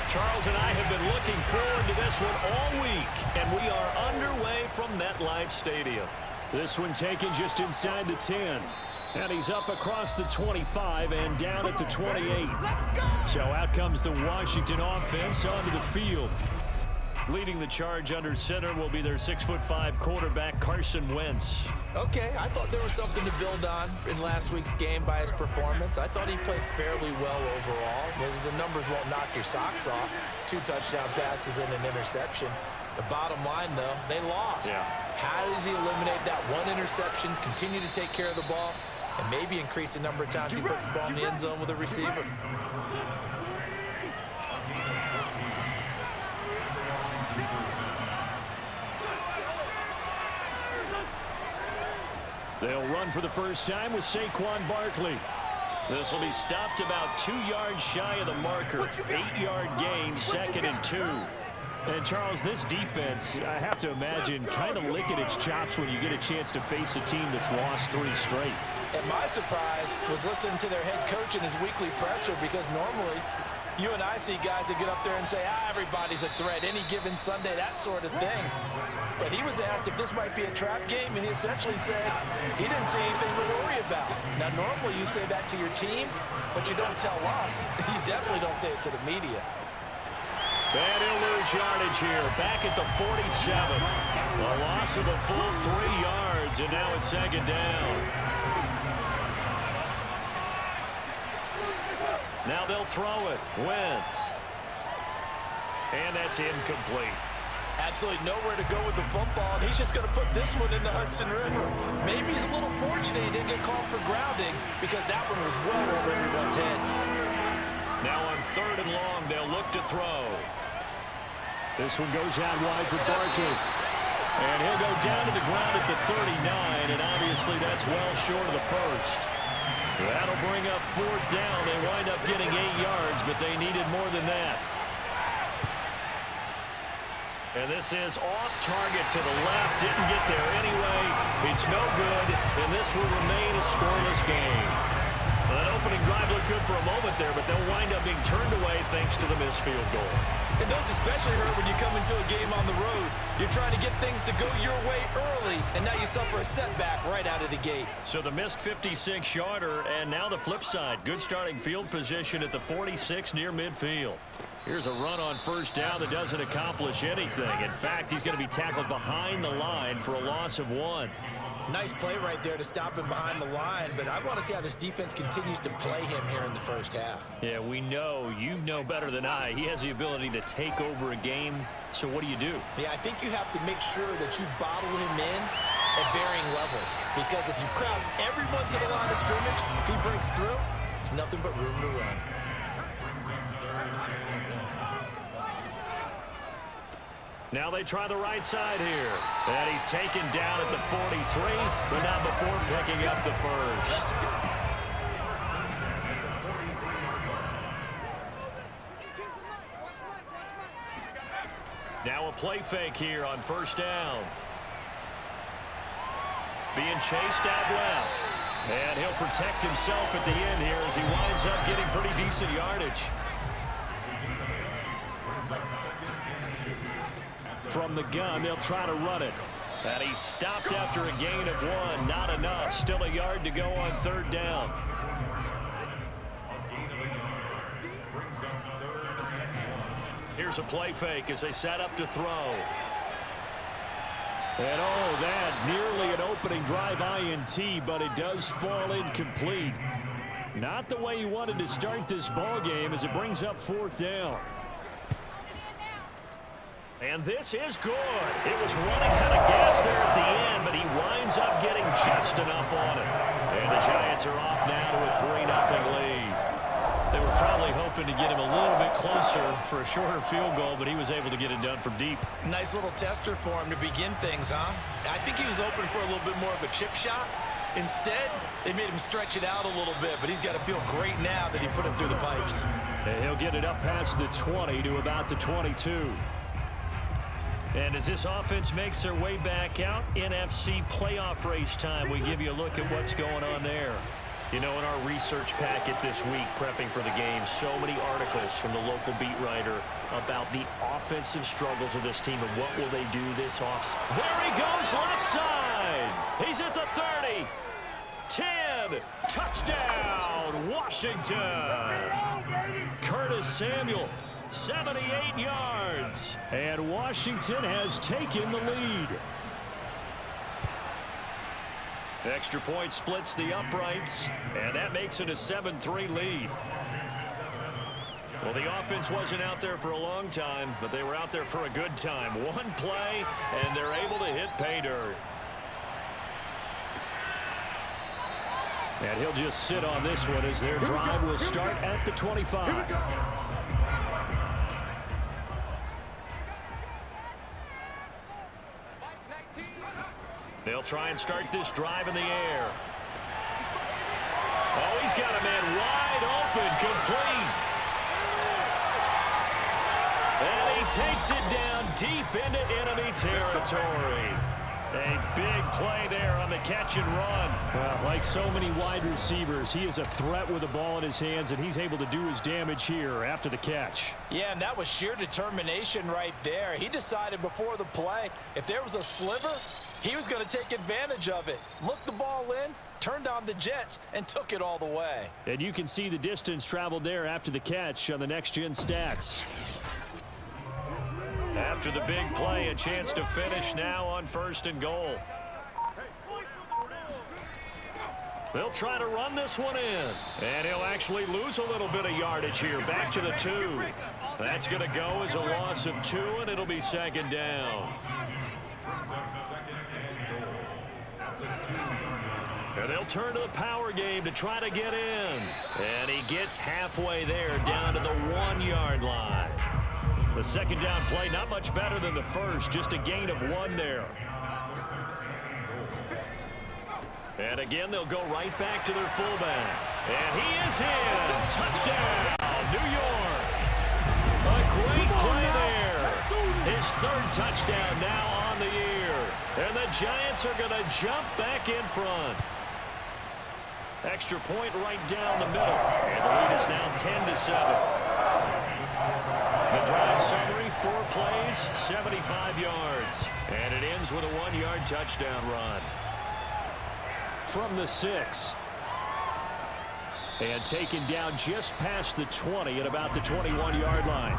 Charles and I have been looking forward to this one all week, and we are underway from MetLife Stadium. This one taken just inside the 10. And he's up across the 25 and down at the 28. So out comes the Washington offense onto the field. Leading the charge under center will be their 6'5" quarterback, Carson Wentz. Okay, I thought there was something to build on in last week's game by his performance. I thought he played fairly well overall. The numbers won't knock your socks off. 2 touchdown passes and an interception. The bottom line, though, they lost. Yeah. How does he eliminate that one interception, continue to take care of the ball, and maybe increase the number of times he puts the ball in the end zone with a receiver? They'll run for the first time with Saquon Barkley. This will be stopped about 2 yards shy of the marker. 8-yard gain, 2nd and 2. And, Charles, this defense, I have to imagine, kind of licking its chops when you get a chance to face a team that's lost 3 straight. And my surprise was listening to their head coach in his weekly presser, because normally you and I see guys that get up there and say, everybody's a threat, any given Sunday, that sort of thing. But he was asked if this might be a trap game, and he essentially said he didn't see anything to worry about. Now, normally you say that to your team, but you don't tell us. You definitely don't say it to the media. And he'll lose yardage here, back at the 47. A loss of a full 3 yards, and now it's 2nd down. Now they'll throw it. Wentz. And that's incomplete. Absolutely nowhere to go with the football, and he's just going to put this one in the Hudson River. Maybe he's a little fortunate he didn't get called for grounding, because that one was well over everyone's head. Now on 3rd and long, they'll look to throw. This one goes out wide for Barkley. And he'll go down to the ground at the 39, and obviously that's well short of the first. That'll bring up 4th down. They wind up getting 8 yards, but they needed more than that. And this is off target to the left. Didn't get there anyway. It's no good, and this will remain a scoreless game. Well, that opening drive looked good for a moment there, but they'll wind up being turned away thanks to the missed field goal. And those especially hurt when you come into a game on the road. You're trying to get things to go your way early, and now you suffer a setback right out of the gate. So the missed 56-yarder, and now the flip side. Good starting field position at the 46 near midfield. Here's a run on 1st down that doesn't accomplish anything. In fact, he's going to be tackled behind the line for a loss of 1. Nice play right there to stop him behind the line, but I want to see how this defense continues to play him here in the first half. Yeah, we know. You know better than I. He has the ability to take over a game, so what do you do? Yeah, I think you have to make sure that you bottle him in at varying levels, because if you crowd everyone to the line of scrimmage, if he breaks through, there's nothing but room to run. Now they try the right side here. And he's taken down at the 43, but not before picking up the first. Now a play fake here on 1st down. Being chased out left. And he'll protect himself at the end here as he winds up getting pretty decent yardage. From the gun, they'll try to run it. And he's stopped after a gain of 1. Not enough. Still a yard to go on 3rd down. Here's a play fake as they set up to throw. And oh, that nearly an opening drive INT, but it does fall incomplete. Not the way he wanted to start this ball game as it brings up 4th down. And this is good. It was running out of gas there at the end, but he winds up getting just enough on it. And the Giants are off now to a 3-0 lead. They were probably hoping to get him a little bit closer for a shorter field goal, but he was able to get it done from deep. Nice little tester for him to begin things, huh? I think he was open for a little bit more of a chip shot. Instead, they made him stretch it out a little bit, but he's got to feel great now that he put it through the pipes. And he'll get it up past the 20 to about the 22. And as this offense makes their way back out, NFC playoff race time, we give you a look at what's going on there. You know, in our research packet this week, prepping for the game, so many articles from the local beat writer about the offensive struggles of this team and what will they do this offseason. There he goes, left side. He's at the 30. 10. Touchdown, Washington. Curtis Samuel, 78 yards. And Washington has taken the lead. Extra point splits the uprights, and that makes it a 7-3 lead. Well, the offense wasn't out there for a long time, but they were out there for a good time. One play, and they're able to hit pay dirt. And he'll just sit on this one as their drive will start at the 25. They'll try and start this drive in the air. Oh, he's got a man wide open, complete. And he takes it down deep into enemy territory. A big play there on the catch and run. Well, like so many wide receivers, he is a threat with the ball in his hands, and he's able to do his damage here after the catch. Yeah, and that was sheer determination right there. He decided before the play, if there was a sliver, he was going to take advantage of it. Looked the ball in, turned on the jets, and took it all the way. And you can see the distance traveled there after the catch on the next-gen stats. After the big play, a chance to finish now on 1st and goal. They'll try to run this one in. And he'll actually lose a little bit of yardage here. Back to the 2. That's going to go as a loss of 2, and it'll be 2nd down. And they'll turn to the power game to try to get in. And he gets halfway there down to the 1-yard line. The 2nd down play, not much better than the first, just a gain of 1 there. And again, they'll go right back to their fullback. And he is in. Touchdown, New York. A great play there. His 3rd touchdown now on the year. And the Giants are going to jump back in front. Extra point right down the middle. And the lead is now 10-7. The drive summary, 4 plays, 75 yards. And it ends with a 1-yard touchdown run. From the 6. And taken down just past the 20 at about the 21-yard line.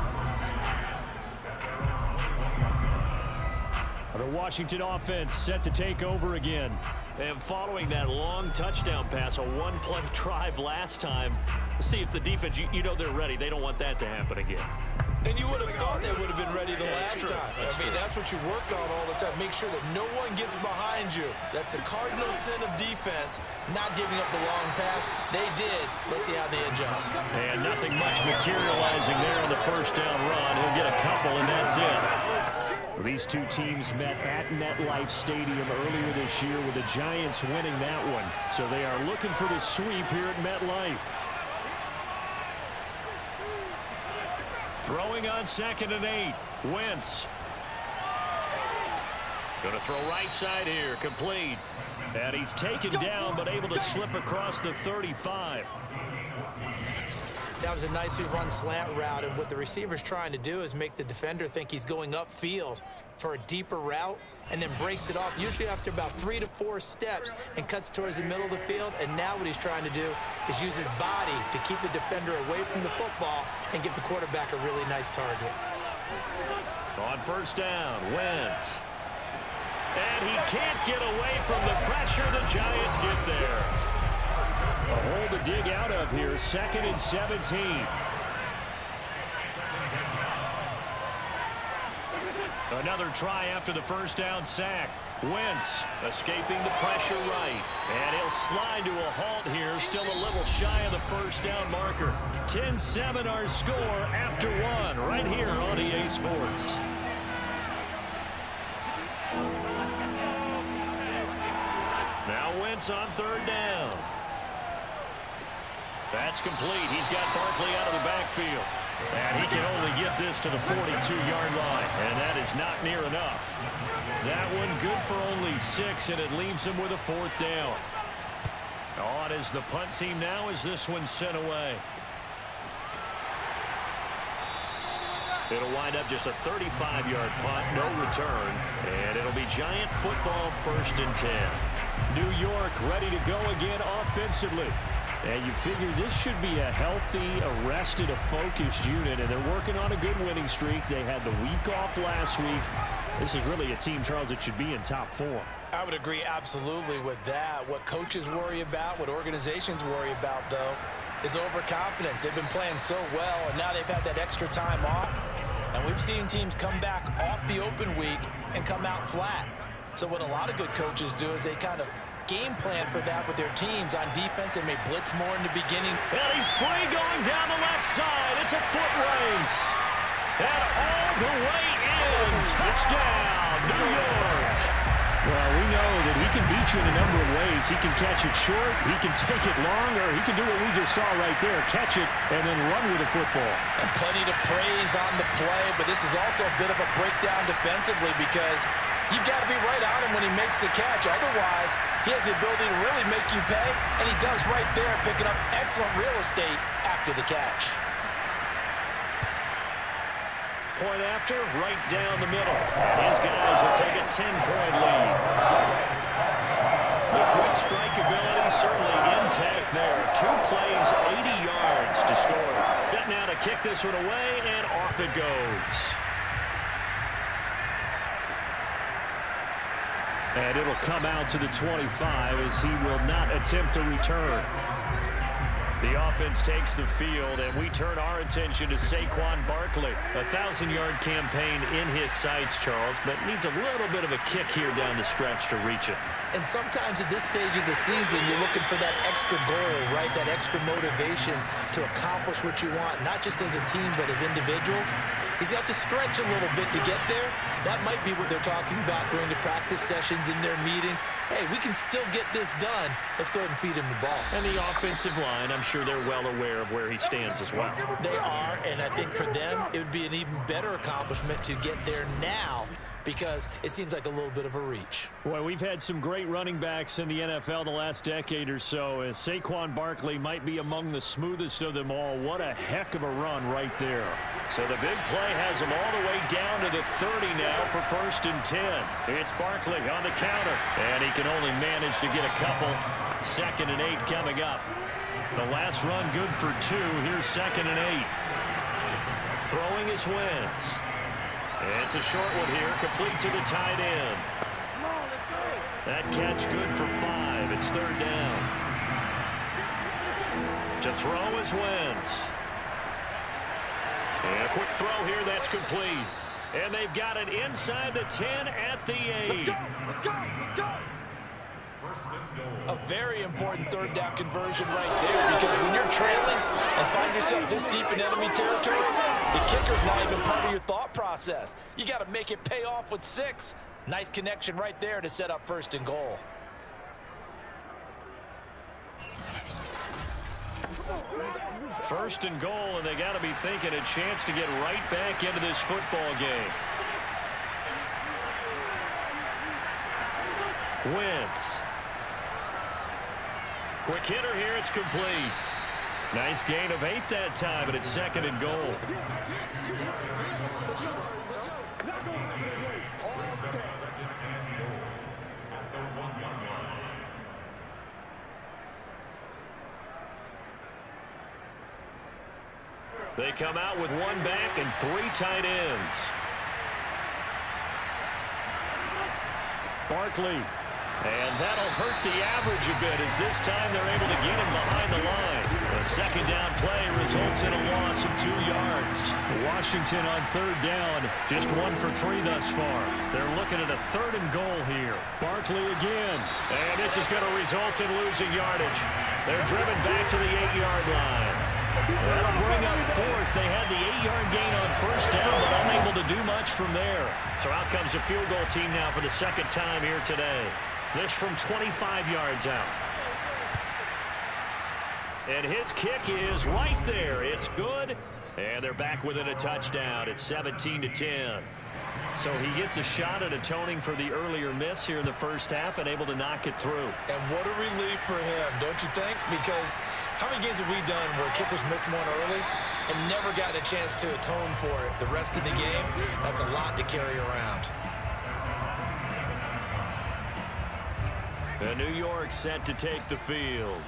The Washington offense set to take over again. And following that long touchdown pass, a 1-play drive last time, see if the defense, you know they're ready. They don't want that to happen again. And you would have thought they would have been ready the last time. I mean, that's what you work on all the time. Make sure that no one gets behind you. That's the cardinal sin of defense, not giving up the long pass. They did. Let's see how they adjust. And nothing much materializing there on the 1st down run. He'll get a couple, and that's it. These two teams met at MetLife Stadium earlier this year with the Giants winning that one. So they are looking for the sweep here at MetLife. Throwing on 2nd and 8. Wentz. Going to throw right side here. Complete. And he's taken down but able to slip across the 35. That was a nicely run slant route, and what the receiver's trying to do is make the defender think he's going upfield for a deeper route and then breaks it off, usually after about 3 to 4 steps, and cuts towards the middle of the field. And now what he's trying to do is use his body to keep the defender away from the football and give the quarterback a really nice target. On 1st down, Wentz. And he can't get away from the pressure. The Giants get there. A hole to dig out of here. 2nd and 17. Another try after the 1st down sack. Wentz escaping the pressure right. And he'll slide to a halt here. Still a little shy of the 1st down marker. 10-7 our score after 1 right here on EA Sports. Now Wentz on 3rd down. That's complete. He's got Barkley out of the backfield. And he can only get this to the 42-yard line. And that is not near enough. That one good for only 6, and it leaves him with a 4th down. On is the punt team now as this one's sent away. It'll wind up just a 35-yard punt, no return, and it'll be Giant football 1st and 10. New York ready to go again offensively. And you figure this should be a healthy, arrested, a focused unit, and they're working on a good winning streak. They had the week off last week. This is really a team, Charles, that should be in top 4. I would agree absolutely with that. What coaches worry about, what organizations worry about, though, is overconfidence. They've been playing so well, and now they've had that extra time off. And we've seen teams come back off the open week and come out flat. So what a lot of good coaches do is they kind of game plan for that with their teams. On defense, they may blitz more in the beginning. And he's free going down the left side. It's a foot race. And all the way in. Touchdown, New York. Well, we know that he can beat you in a number of ways. He can catch it short, he can take it long, or he can do what we just saw right there, catch it and then run with the football. And plenty to praise on the play, but this is also a bit of a breakdown defensively because you've got to be right on him when he makes the catch. Otherwise, he has the ability to really make you pay, and he does right there, picking up excellent real estate after the catch. Point after, right down the middle. And his guys will take a 10-point lead. The quick strike ability certainly intact there. 2 plays, 80 yards to score. Set now to kick this one away, and off it goes. And it'll come out to the 25 as he will not attempt to return. The offense takes the field, and we turn our attention to Saquon Barkley. A 1,000-yard campaign in his sights, Charles, but needs a little bit of a kick here down the stretch to reach it. And sometimes at this stage of the season, you're looking for that extra goal, right? That extra motivation to accomplish what you want, not just as a team, but as individuals. He's got to stretch a little bit to get there. That might be what they're talking about during the practice sessions, in their meetings. Hey, we can still get this done. Let's go ahead and feed him the ball. And the offensive line, I'm sure they're well aware of where he stands as well. They are, and I think for them, it would be an even better accomplishment to get there now, because it seems like a little bit of a reach. Well, we've had some great running backs in the NFL the last decade or so. As Saquon Barkley might be among the smoothest of them all. What a heck of a run right there. So the big play has him all the way down to the 30 now for 1st and 10. It's Barkley on the counter, and he can only manage to get a couple. 2nd and 8 coming up. The last run good for 2. Here's 2nd and 8. Throwing is Wentz. It's a short one here, complete to the tight end. That catch good for 5. It's 3rd down. To throw is Wentz. And a quick throw here, that's complete. And they've got it inside the 10 at the 8. Let's go, let's go, let's go. A very important 3rd down conversion right there, because when you're trailing and find yourself this deep in enemy territory, the kicker's not even part of your thought process. You got to make it pay off with 6. Nice connection right there to set up 1st and goal. First and goal, and they got to be thinking a chance to get right back into this football game. Wentz. Quick hitter here, it's complete. Nice gain of 8 that time, but it's 2nd and goal. They come out with 1 back and 3 tight ends. Barkley. And that'll hurt the average a bit, as this time they're able to get him behind the line. A 2nd down play results in a loss of 2 yards. Washington on 3rd down, just 1 for 3 thus far. They're looking at a 3rd and goal here. Barkley again. And this is going to result in losing yardage. They're driven back to the 8-yard line. That'll bring up 4th. They had the 8-yard gain on 1st down, but unable to do much from there. So out comes a field goal team now for the 2nd time here today. This from 25 yards out. And his kick is right there. It's good. And they're back within a touchdown. It's 17-10. So he gets a shot at atoning for the earlier miss here in the first half and able to knock it through. And what a relief for him, don't you think? Because how many games have we done where kickers missed one early and never gotten a chance to atone for it the rest of the game? That's a lot to carry around. And New York set to take the field.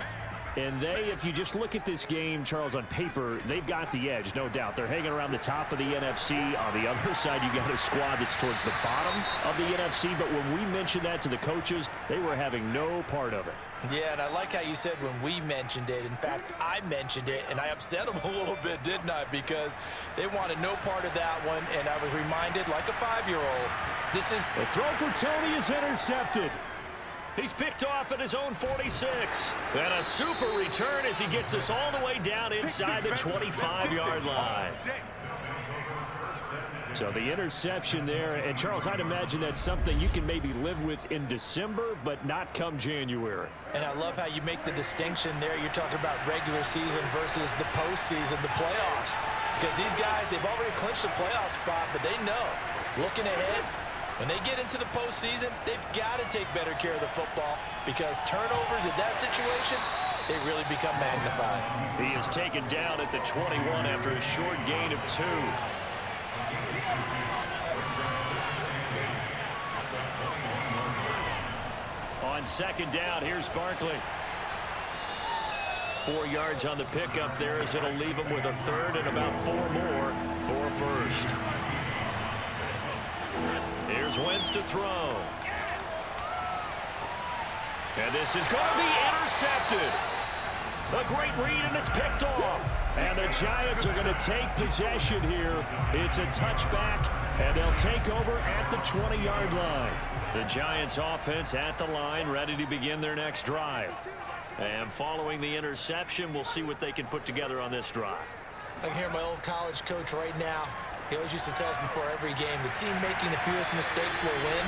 And if you just look at this game, Charles, on paper, they've got the edge, no doubt. They're hanging around the top of the NFC. On the other side, you got a squad that's towards the bottom of the NFC. But when we mentioned that to the coaches, they were having no part of it. Yeah, and I like how you said when we mentioned it. In fact, I mentioned it, and I upset them a little bit, didn't I? Because they wanted no part of that one, and I was reminded, like a 5-year-old, this is... The throw for Tony is intercepted. He's picked off at his own 46. And a super return as he gets us all the way down inside the 25-yard line. So the interception there. And, Charles, I'd imagine that's something you can maybe live with in December, but not come January. And I love how you make the distinction there. You're talking about regular season versus the postseason, the playoffs. Because these guys, they've already clinched a playoff spot, but they know, looking ahead, when they get into the postseason, they've got to take better care of the football because turnovers in that situation, they really become magnified. He is taken down at the 21 after a short gain of 2. On second down, here's Barkley. 4 yards on the pickup there as it'll leave him with a third and about 4 more for first. Here's Wentz to throw. And this is going to be intercepted. A great read, and it's picked off. And the Giants are going to take possession here. It's a touchback, and they'll take over at the 20-yard line. The Giants offense at the line, ready to begin their next drive. And following the interception, we'll see what they can put together on this drive. I can hear my old college coach right now. He always used to tell us before every game, the team making the fewest mistakes will win.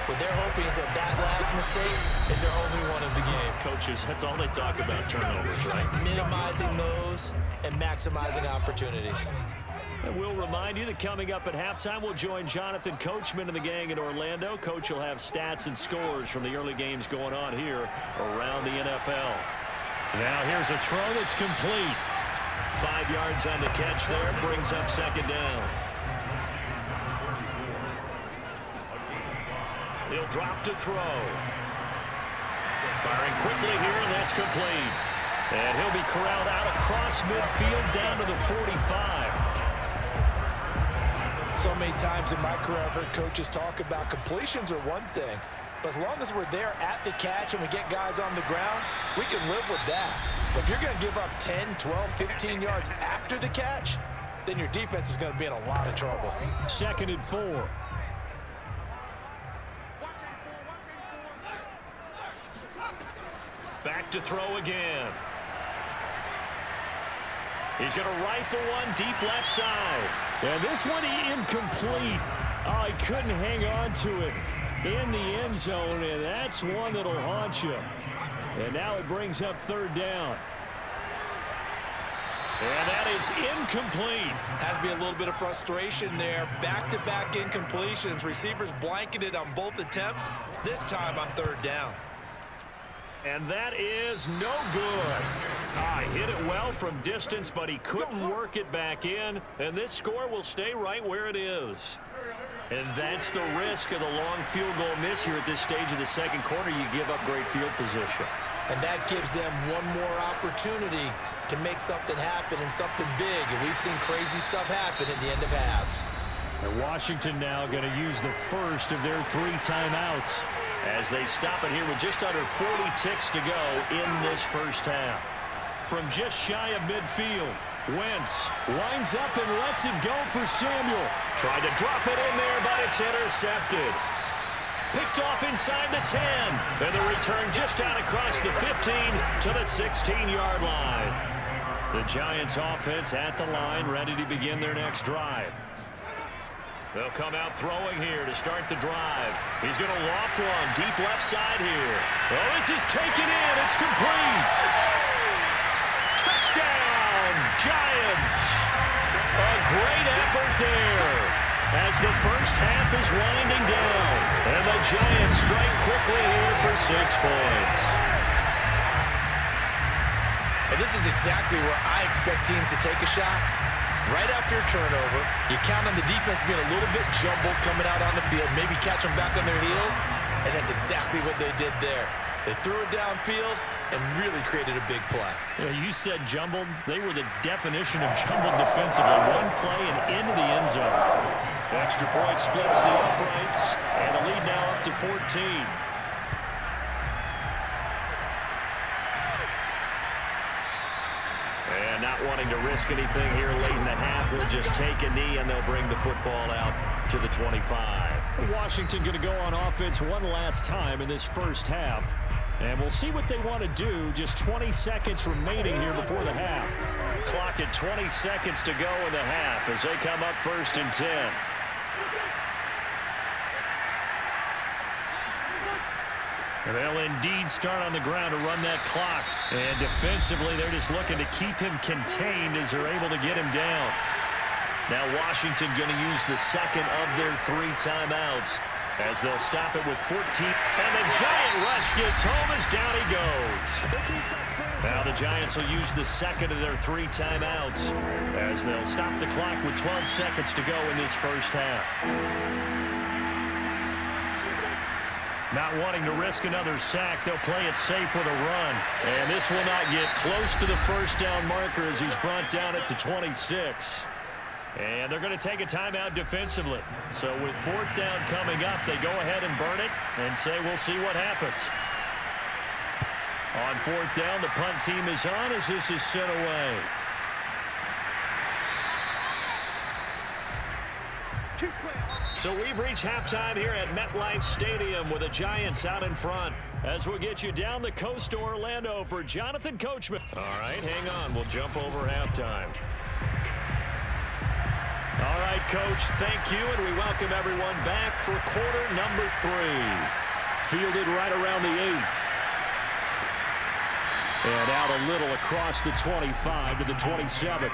What they're hoping is that last mistake is their only one of the game. Coaches, that's all they talk about, turnovers, right? Minimizing those and maximizing opportunities. And we'll remind you that coming up at halftime, we'll join Jonathan Coachman and the gang in Orlando. Coach will have stats and scores from the early games going on here around the NFL. Now here's a throw that's complete. 5 yards on the catch there, brings up second down. He'll drop to throw. Firing quickly here, and that's complete. And he'll be corralled out across midfield down to the 45. So many times in my career, I've heard coaches talk about completions are one thing. But as long as we're there at the catch and we get guys on the ground, we can live with that. But if you're going to give up 10, 12, 15 yards after the catch, then your defense is going to be in a lot of trouble. 2nd and 4. Back to throw again. He's going to rifle one deep left side. And this one incomplete. Oh, he couldn't hang on to it in the end zone, and that's one that'll haunt you. And now it brings up 3rd down. And that is incomplete. Has to be a little bit of frustration there. Back-to-back incompletions. Receivers blanketed on both attempts, this time on 3rd down. And that is no good. Hit it well from distance, but he couldn't work it back in. And this score will stay right where it is. And that's the risk of the long field goal miss here at this stage of the second quarter. You give up great field position. And that gives them one more opportunity to make something happen and something big. And we've seen crazy stuff happen at the end of halves. And Washington now going to use the first of their 3 timeouts as they stop it here with just under 40 ticks to go in this first half. From just shy of midfield, Wentz winds up and lets it go for Samuel. Tried to drop it in there, but it's intercepted. Picked off inside the 10. And the return just out across the 15 to the 16-yard line. The Giants offense at the line, ready to begin their next drive. They'll come out throwing here to start the drive. He's going to loft one deep left side here. Oh, this is taken in. It's complete. Touchdown, Giants! A great effort there as the first half is winding down. And the Giants strike quickly here for 6 points. Well, this is exactly where I expect teams to take a shot. Right after a turnover, you count on the defense being a little bit jumbled coming out on the field, maybe catch them back on their heels, and that's exactly what they did there. They threw it downfield and really created a big play. Yeah, you said jumbled. They were the definition of jumbled defensively. One play and into the end zone. Extra point splits the uprights, and the lead now up to 14. And not wanting to risk anything here late in the half, he'll just take a knee, and they'll bring the football out to the 25. Washington going to go on offense one last time in this first half. And we'll see what they want to do. Just 20 seconds remaining here before the half. Clock at 20 seconds to go in the half as they come up 1st and 10. They'll indeed start on the ground to run that clock. And defensively, they're just looking to keep him contained as they're able to get him down. Now Washington going to use the second of their 3 timeouts as they'll stop it with 14. And the Giant rush gets home as down he goes. Now the Giants will use the second of their 3 timeouts as they'll stop the clock with 12 seconds to go in this first half. Not wanting to risk another sack, they'll play it safe with a run. And this will not get close to the first down marker as he's brought down at the 26. And they're going to take a timeout defensively. So with 4th down coming up, they go ahead and burn it and say we'll see what happens. On 4th down, the punt team is on as this is sent away. So we've reached halftime here at MetLife Stadium with the Giants out in front. As we'll get you down the coast to Orlando for Jonathan Coachman. All right, hang on. We'll jump over halftime. All right, Coach, thank you, and we welcome everyone back for quarter number 3. Fielded right around the 8. And out a little across the 25 to the 27.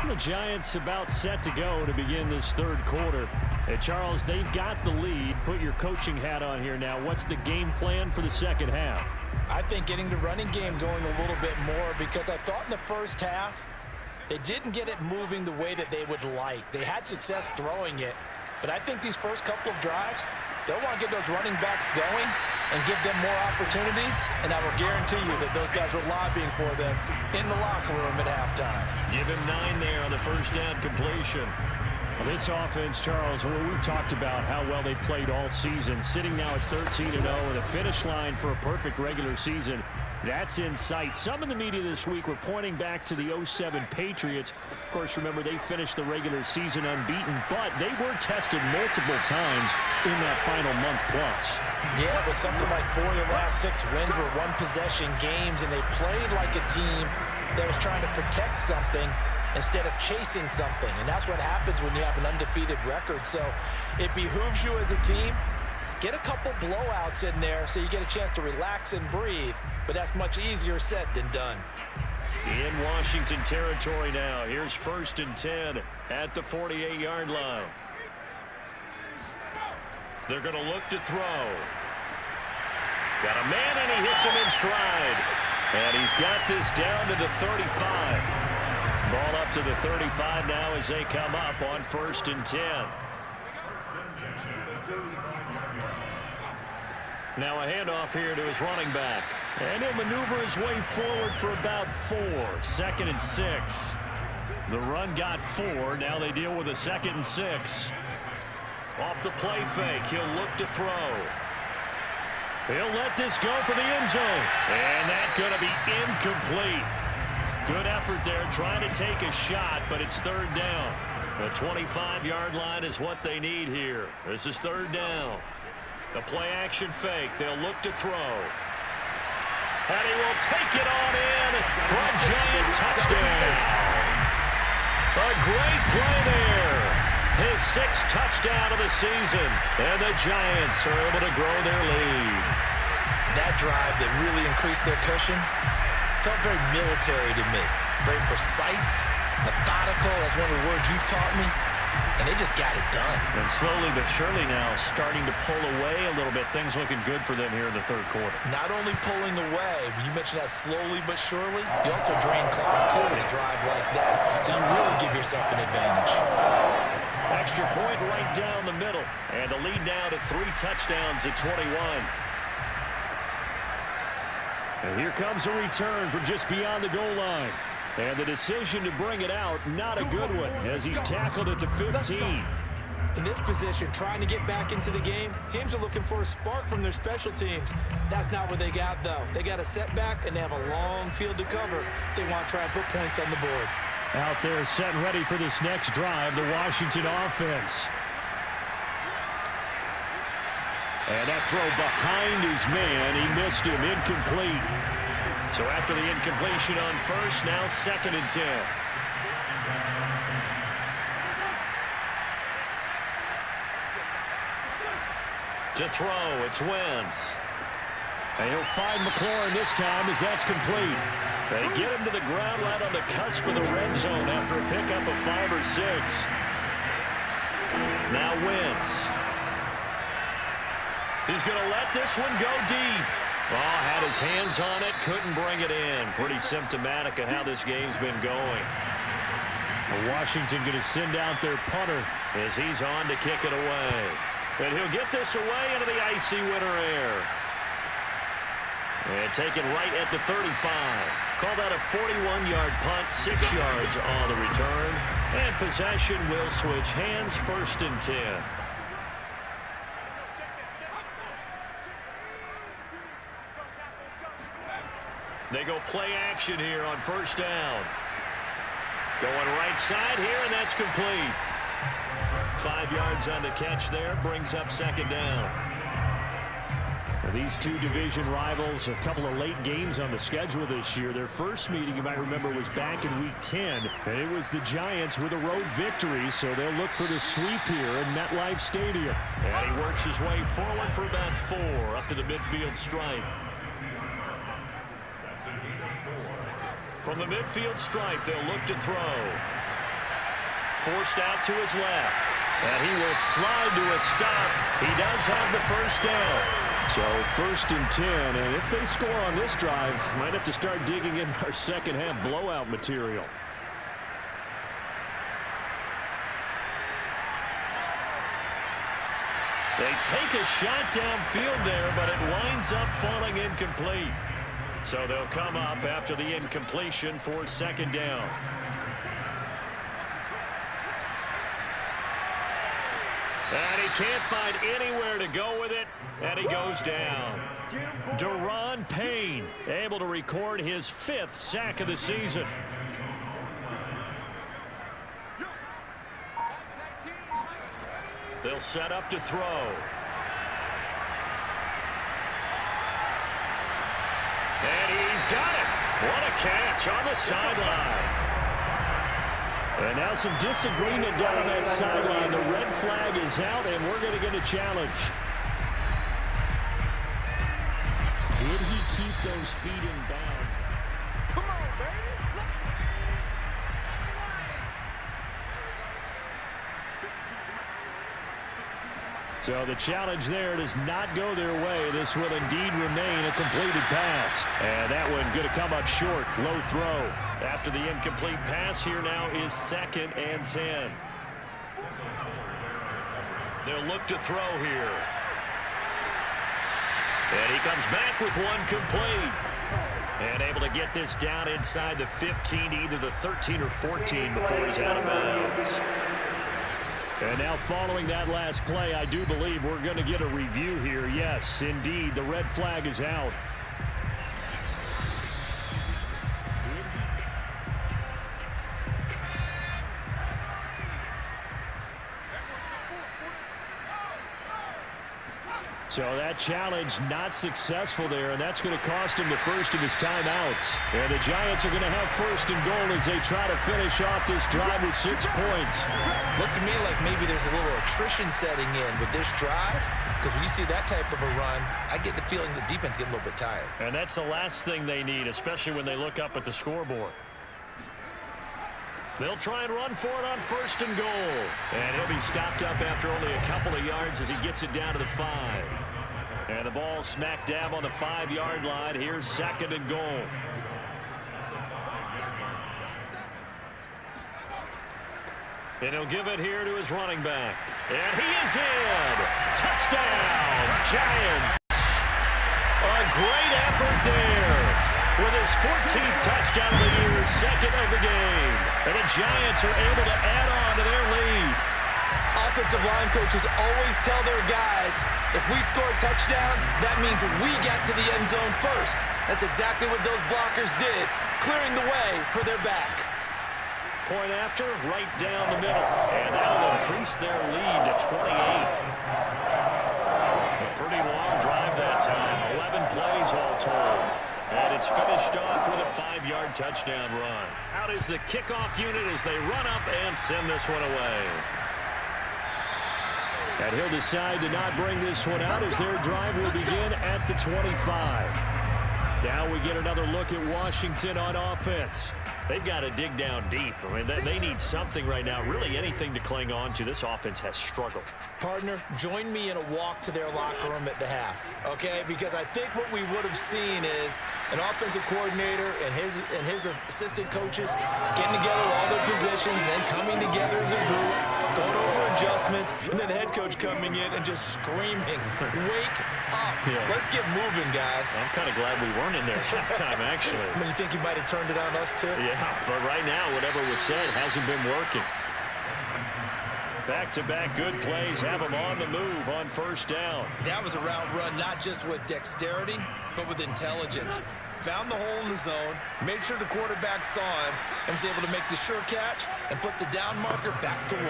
The Giants about set to go to begin this 3rd quarter. And Charles, they've got the lead. Put your coaching hat on here now. What's the game plan for the 2nd half? I think getting the running game going a little bit more, because I thought in the first half they didn't get it moving the way that they would like. They had success throwing it, but I think these first couple of drives, they'll want to get those running backs going and give them more opportunities, and I will guarantee you that those guys were lobbying for them in the locker room at halftime. Give him 9 there on the first down completion. Well, this offense, Charles, we've talked about how well they played all season, sitting now at 13-0 and a finish line for a perfect regular season. That's in sight. Some in the media this week were pointing back to the 07 Patriots. Of course, remember, they finished the regular season unbeaten, but they were tested multiple times in that final month plus. Yeah, it was something like 4 of the last 6 wins were one-possession games, and they played like a team that was trying to protect something instead of chasing something. And that's what happens when you have an undefeated record. So it behooves you as a team, get a couple blowouts in there so you get a chance to relax and breathe. But that's much easier said than done. In Washington territory now. Here's 1st and 10 at the 48-yard line. They're going to look to throw. Got a man, and he hits him in stride. And he's got this down to the 35. Ball up to the 35 now as they come up on 1st and 10. Now a handoff here to his running back. And he'll maneuver his way forward for about 4. 2nd and 6. The run got 4. Now they deal with a 2nd and 6. Off the play fake, he'll look to throw. He'll let this go for the end zone. And that's going to be incomplete. Good effort there trying to take a shot, but it's 3rd down. The 25-yard line is what they need here. This is 3rd down. The play-action fake. They'll look to throw. And he will take it on in for a Giant touchdown. A great play there. His 6th touchdown of the season. And the Giants are able to grow their lead. that drive that really increased their cushion felt very military to me. Very precise, methodical. That's one of the words you've taught me. And they just got it done. And slowly but surely now starting to pull away a little bit. Things looking good for them here in the third quarter. Not only pulling away, but you mentioned that slowly but surely. You also drain clock, too, with a drive like that. So you really give yourself an advantage. Extra point right down the middle. And the lead now to 3 touchdowns at 21. And here comes a return from just beyond the goal line. And the decision to bring it out, not a good one, as he's tackled at the 15. In this position, trying to get back into the game, teams are looking for a spark from their special teams. That's not what they got, though. They got a setback, and they have a long field to cover if they want to try and put points on the board. Out there set and ready for this next drive, the Washington offense. And that throw behind his man, he missed him, incomplete. So after the incompletion on first, now 2nd and 10. To throw, it's Wentz. And he'll find McLaurin this time as that's complete. They get him to the ground right on the cusp of the red zone after a pickup of 5 or 6. Now Wentz. He's going to let this one go deep. Oh, had his hands on it, couldn't bring it in. Pretty symptomatic of how this game's been going. Washington going to send out their punter as he's on to kick it away. And he'll get this away into the icy winter air. And taken right at the 35. Called out a 41-yard punt, 6 yards on the return. And possession will switch hands, 1st and 10. They go play action here on 1st down. Going right side here, and that's complete. 5 yards on the catch there, brings up 2nd down. Now, these two division rivals, a couple of late games on the schedule this year. Their first meeting, you might remember, was back in Week 10. And it was the Giants with a road victory, so they'll look for the sweep here in MetLife Stadium. And he works his way forward for about 4 up to the midfield stripe. From the midfield stripe, they'll look to throw. Forced out to his left. And he will slide to a stop. He does have the 1st down. So 1st and 10. And if they score on this drive, might have to start digging in our second half blowout material. They take a shot downfield there, but it winds up falling incomplete. So they'll come up after the incompletion for 2nd down. And he can't find anywhere to go with it, and he goes down. Daron Payne able to record his 5th sack of the season. They'll set up to throw. And he's got it. What a catch on the sideline. And now some disagreement down on that sideline. The red flag is out, and we're going to get a challenge. Did he keep those feet in bounds? Come on, baby. So the challenge there does not go their way. This will indeed remain a completed pass. And that one going to come up short. Low throw. After the incomplete pass, here now is 2nd and 10. They'll look to throw here. And he comes back with one complete. And able to get this down inside the 15, either the 13 or 14 before he's out of bounds. And now following that last play, I do believe we're going to get a review here. Yes, indeed, the red flag is out. So that challenge not successful there, and that's going to cost him the first of his timeouts. And the Giants are going to have first and goal as they try to finish off this drive with 6 points. Looks to me like maybe there's a little attrition setting in with this drive, because when you see that type of a run, I get the feeling the defense getting a little bit tired. And that's the last thing they need, especially when they look up at the scoreboard. They'll try and run for it on first and goal. And he'll be stopped up after only a couple of yards as he gets it down to the 5. And the ball smack dab on the 5-yard line. Here's second and goal. And he'll give it here to his running back. And he is in. Touchdown, Giants. A great effort there. With his 14th touchdown of the year, second of the game. And the Giants are able to add on to their lead. Offensive line coaches always tell their guys, if we score touchdowns, that means we get to the end zone first. That's exactly what those blockers did, clearing the way for their back. Point after, right down the middle. And that'll increase their lead to 28. A pretty long drive that time. 11 plays all told. And it's finished off with a 5-yard touchdown run. Out is the kickoff unit as they run up and send this one away. And he'll decide to not bring this one out as their drive will begin at the 25. Now we get another look at Washington on offense. They've got to dig down deep. I mean, they need something right now, really anything to cling on to. This offense has struggled. Partner, join me in a walk to their locker room at the half, okay? Because I think what we would have seen is an offensive coordinator and his assistant coaches getting together all their positions, then coming together as a group, going over adjustments, and then the head coach coming in and just screaming, wake up. Yeah. Let's get moving, guys. I'm kind of glad we weren't in there at halftime, actually. I mean, you think you might have turned it on us, too? Yeah, but right now, whatever was said hasn't been working. Back-to-back good plays have them on the move on first down. That was a route run not just with dexterity, but with intelligence. Found the hole in the zone, made sure the quarterback saw him, and was able to make the sure catch and flip the down marker back to 1.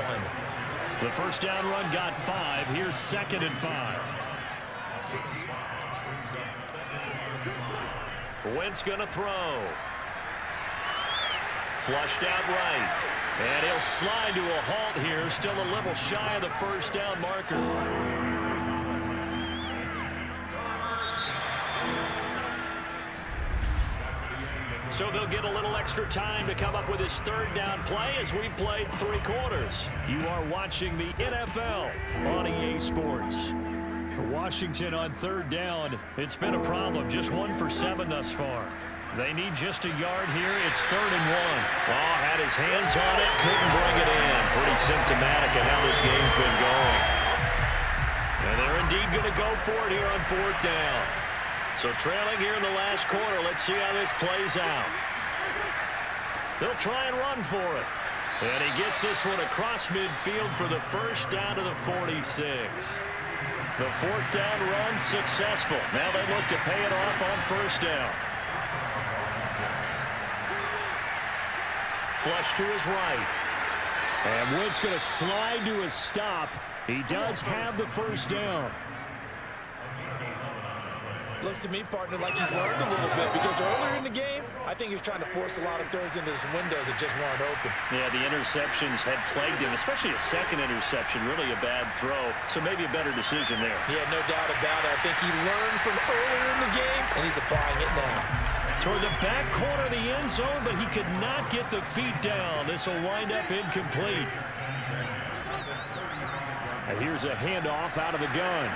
The first down run got 5. Here's second and 5. Wentz going to throw. Flushed out right. And he'll slide to a halt here. Still a little shy of the first down marker. So they'll get a little extra time to come up with his third down play as we've played 3 quarters. You are watching the NFL on EA Sports. Washington on third down. It's been a problem. Just 1 for 7 thus far. They need just a yard here. It's 3rd and 1. Oh, had his hands on it. Couldn't bring it in. Pretty symptomatic of how this game's been going. And they're indeed going to go for it here on 4th down. So trailing here in the last quarter. Let's see how this plays out. They'll try and run for it. And he gets this one across midfield for the first down to the 46. The 4th down run successful. Now they look to pay it off on first down. Flush to his right. And Wentz going to slide to a stop. He does have the first down. Looks to me, partner, like he's learned a little bit, because earlier in the game, I think he was trying to force a lot of throws into his windows that just weren't open. Yeah, the interceptions had plagued him, especially a second interception, really a bad throw. So maybe a better decision there. Yeah, no doubt about it. I think he learned from earlier in the game, and he's applying it now. Toward the back corner of the end zone, but he could not get the feet down. This will wind up incomplete. And here's a handoff out of the gun.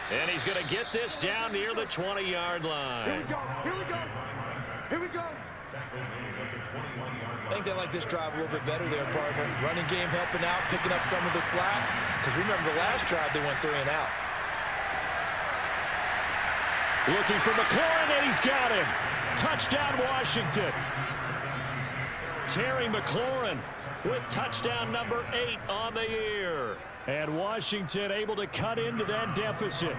And he's going to get this down near the 20-yard line. Here we go. Here we go. Here we go. I think they like this drive a little bit better there, partner. Running game helping out, picking up some of the slack. Because remember, the last drive they went 3 and out. Looking for McLaurin, and he's got him. Touchdown, Washington. Terry McLaurin with touchdown number 8 on the year. And Washington able to cut into that deficit.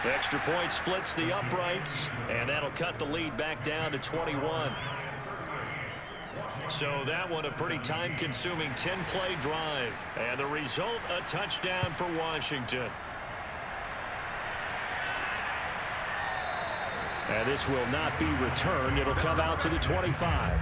The extra point splits the uprights, and that'll cut the lead back down to 21. So that one a pretty time-consuming 10-play drive. And the result, a touchdown for Washington. And this will not be returned. It'll come out to the 25.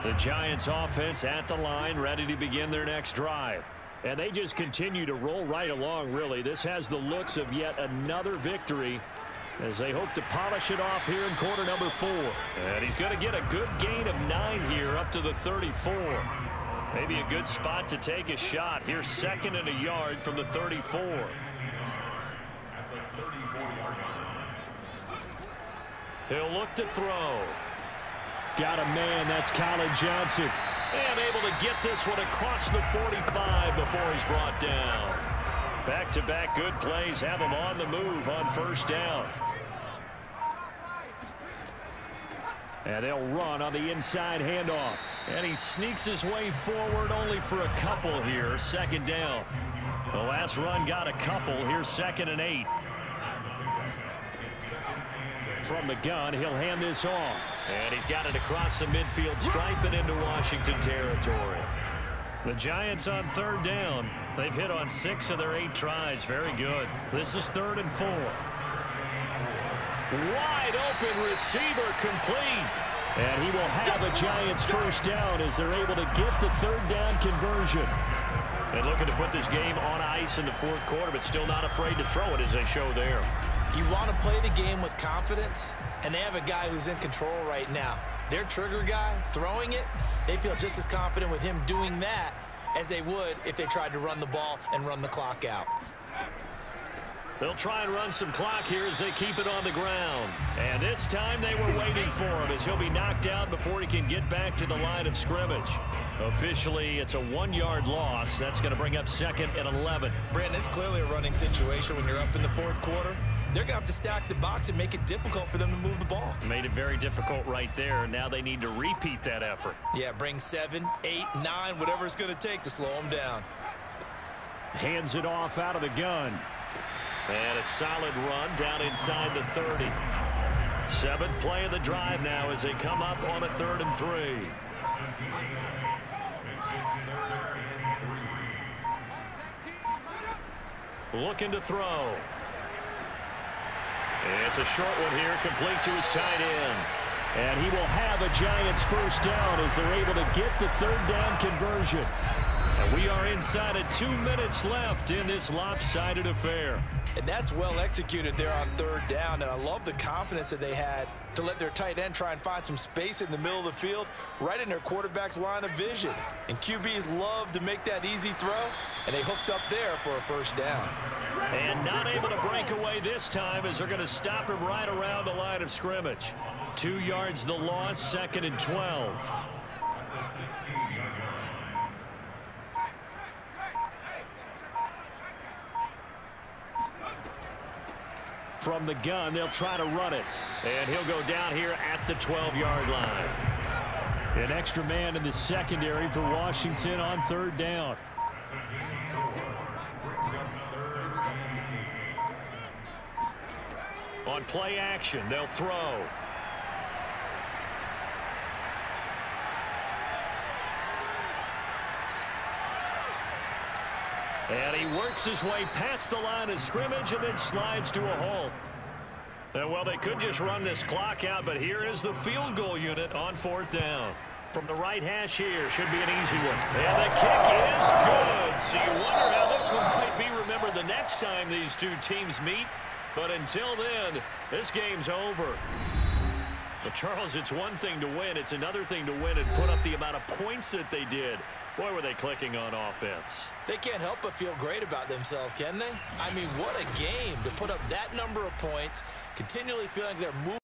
The Giants offense at the line, ready to begin their next drive. And they just continue to roll right along, really. This has the looks of yet another victory as they hope to polish it off here in quarter number 4. And he's going to get a good gain of 9 here up to the 34. Maybe a good spot to take a shot. Here's 2nd and a yard from the 34. He'll look to throw. Got a man. That's Colin Johnson. And able to get this one across the 45 before he's brought down. Back-to-back good plays have him on the move on first down. And they'll run on the inside handoff. And he sneaks his way forward only for a couple here. 2nd down. The last run got a couple. Here's 2nd and 8. From the gun, he'll hand this off. And he's got it across the midfield stripe and into Washington territory. The Giants on 3rd down. They've hit on 6 of their 8 tries. Very good. This is 3rd and 4. Wide open receiver complete. And he will have a Giants first down as they're able to get the 3rd down conversion. And looking to put this game on ice in the 4th quarter, but still not afraid to throw it as they show there. You want to play the game with confidence, and they have a guy who's in control right now. Their trigger guy throwing it, they feel just as confident with him doing that as they would if they tried to run the ball and run the clock out. They'll try and run some clock here as they keep it on the ground. And this time they were waiting for him as he'll be knocked out before he can get back to the line of scrimmage. Officially, it's a 1-yard loss. That's going to bring up 2nd and 11. Brandon, it's clearly a running situation when you're up in the 4th quarter. They're going to have to stack the box and make it difficult for them to move the ball. Made it very difficult right there. Now they need to repeat that effort. Yeah, bring 7, 8, 9, whatever it's going to take to slow them down. Hands it off out of the gun. And a solid run down inside the 30. 7th play of the drive now as they come up on a 3rd and 3. Looking to throw. It's a short one here, complete to his tight end. And he will have a Giants first down as they're able to get the 3rd down conversion. And we are inside of 2 minutes left in this lopsided affair. And that's well executed there on 3rd down. And I love the confidence that they had to let their tight end try and find some space in the middle of the field, right in their quarterback's line of vision. And QBs love to make that easy throw, and they hooked up there for a first down. And not able to break away this time as they're going to stop him right around the line of scrimmage. 2 yards the loss, 2nd and 12. From the gun, they'll try to run it. And he'll go down here at the 12-yard line. An extra man in the secondary for Washington on 3rd down. On play action, they'll throw. And he works his way past the line of scrimmage and then slides to a halt. And well, they could just run this clock out, but here is the field goal unit on 4th down. From the right hash here, should be an easy one. And the kick is good. So you wonder how this one might be remembered the next time these two teams meet. But until then, this game's over. But Charles, it's one thing to win. It's another thing to win and put up the amount of points that they did. Boy, were they clicking on offense. They can't help but feel great about themselves, can they? I mean, what a game to put up that number of points, continually feeling they're moving.